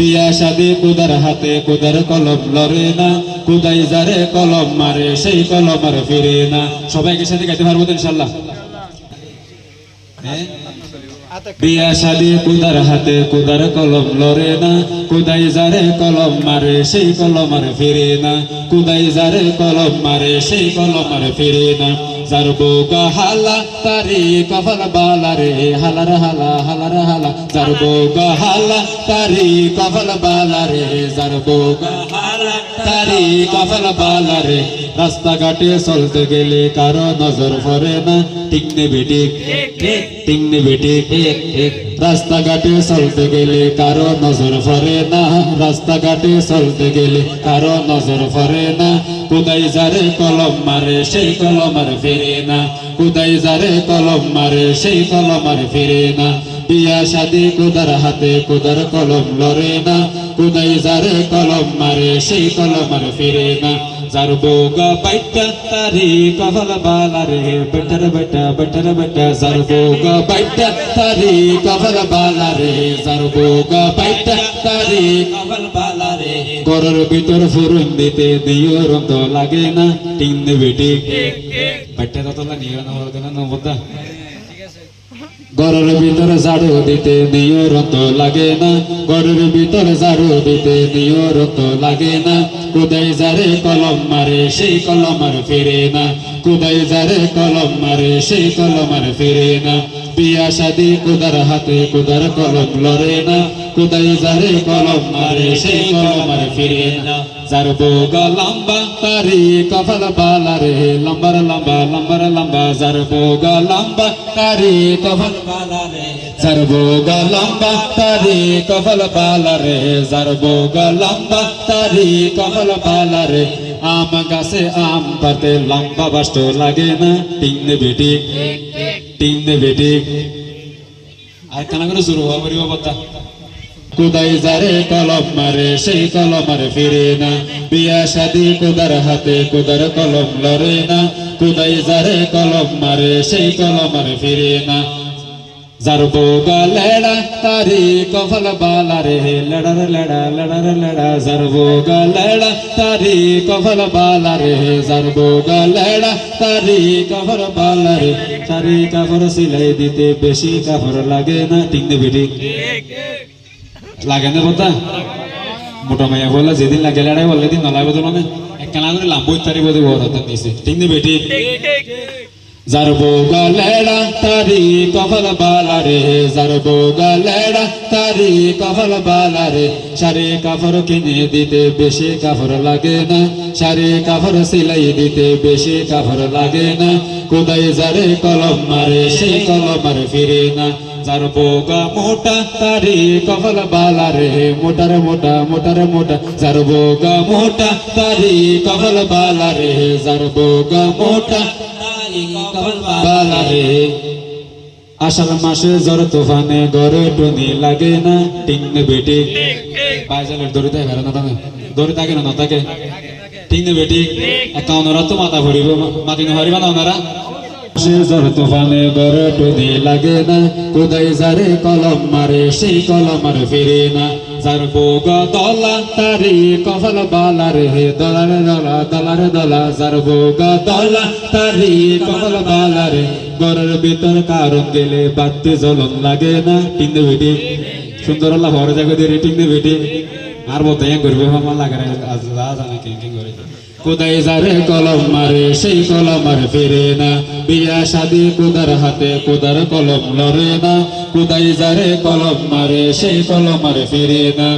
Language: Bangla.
বিয়া শাদি কুদার হাতে কুদার কলম লড়ে না, কুদাই যারে কলম মারে সেই কলম আর ফিরে না। সবাইকে সাথে গাইতে পারবো তো ইনশাল্লাহ? বিয়া শাদি কুদার হাতে কুদার কলম লড়ে না, কুদাই যারে কলম মারে সেই কলম আর ফিরে না, কুদাই যারে কলম মারে সেই কলম আর ফিরে না। যার বউগা হালা তারি কপাল বালা রে, হালার হালা হালার হালা, যার বউগা হালা তারি কপাল বালা রে, যার বউগা হালা তারি কপাল বালা রে। রাস্তাঘাটে চলতে গেলে কারো নজর পড়ে না, ঠিক নেবে ঠিক ঠিক নেবে ঠিক। রাস্তাঘাটে চলতে গেলে কারো নজর পড়ে না, রাস্তাঘাটে চলতে গেলে কারো নজর পড়ে না, কুদাই যারে কলম মারে সেই কলম আর ফিরে না, কুদাই যারে কলম মারে সেই কলম আর ফিরে না। বিয়া শাদি কুদার হাতে কুদার কলম লড়ে না, কুদাই যারে কলম মারে সেই কলম আর ফিরে না। যার বউগা বাইটা তারি কপাল বালা রে, বেটার বেটা বেটার বেটা, যার বউগা বাইটা তারি কপাল বালা রে, যার বউগা বাইটা তারি কপাল বালা রে। ঘরের ভিতর ফুরুন দিতে দিও রন্ত লাগে না, টিং দেবে ঠিক বাইটা ততলা নিয়ে না বলতে না নবদা। ঘরের ভিতরে ঝাড়ু দিতে দিও রন্ত লাগে না, ঘরের ভিতরে ঝাড়ু দিতে দিও রন্ত লাগে না, কুদাই যারে কলম মারে সেই কলম আর ফিরে না, কুদাই যারে কলম মারে সেই কলম আর ফিরে না। বিয়া শাদি কুদার হাতে কুদার কলম লড়ে না, কুদাই যারে কলম মারে সেই কলম আর ফিরে না। যার বউগা লম্বা তারি কপাল বালা রে, লম্বার লম্বা লম্বার লম্বা, যার বউগা লম্বা তারি কপাল বালা রে, যার বউগা লম্বা তারি কপাল বালা রে, যার বউগা লম্বা তারি কপাল বালা রে। আম গাছে আম পাতে লম্বা বাষ্ট লাগে না, টিং নেবে ঠিক টিং নেবে ঠিক। আর কেন করে শুরু হওয়া পরিব কথা। কুদাই যারে কলম মারে সেই কলম আর ফিরে না, বিয়া শাদি কুদার হাতে কুদার কলম লড়ে না, কুদাই যারে কলম মারে সেই কলম আর ফিরে না। যার বউগা লেড়া তারি কপাল বালা রে, লেড়ার লেড়া লেড়ার লেড়া, যার বউগা লেড়া তারি কপাল বালা রে, যার বউগা লেড়া তারি কপাল বালা রে। তারি কাপড় সিলাই দিতে বেশি কাপড় লাগে না, ঠিক নেবে ঠিক লাগে না কথা। মোটা মাইয়া বললে যেদিন লাগে লেড়াই বললে দিন নলাইব তো মানে একখানা করে লাম্বই তারি বোধ নিছে, ঠিক নেবে ঠিক। যার বউগা লেড়া তারি কপাল বালা রে, যার বউগা লেড়া তারি কপাল বালা রে। শাড়ি কাপড় কিনে দিতে বেশি কাপড় লাগে না, শাড়ি কাপড় সিলাই দিতে বেশি কাপড় লাগে না, কুদাই যারে কলম মারে সেই কলম আর ফিরে না। যার বউগা মোটা তারি কপাল বালা রে, মোটার মোটা মোটার মোটা, যার বউগা মোটা তারি কপাল বালা রে, যার বউগা মোটা বালা রে। আষাঢ় মাসে ঝড় তুফানে ঘরে টুনি লাগে না, টিং নেবে ঠিক। পায়জালের দড়ি থাকে না থাকে, দড়ি থাকে না থাকে, টিং নেবে ঠিক। একটা ওনারা তো মাথা ভরিব মাতি নহারিবা না ওনারা। ঝড় তুফানে ঘরে টুনি লাগে না, কুদাই যারে কলম মারে সেই কলম আর ফিরে না। যার বউগা দলা তারি কপাল বালা রে, দলারে দলা দলারে দলা, যার বউগা দলা তারি কপাল বালা রে। ঘরের ভিতর কারণ গেলে বাড়তে জ্বলন লাগে না, টিং দেবে ঠিক। সুন্দর আল্লাহ ভরে জায়গা দিয়ে টিং দেবে ঠিক। আর বলতে করবে আমার লাগে জানে কিং করে। কুদাই যারে কলম মারে সেই কলম আর ফিরে না, বিয়া শাদি কুদার হাতে কুদার কলম লড়ে না, কুদাই যারে কলম মারে সেই কলম আর ফিরে না।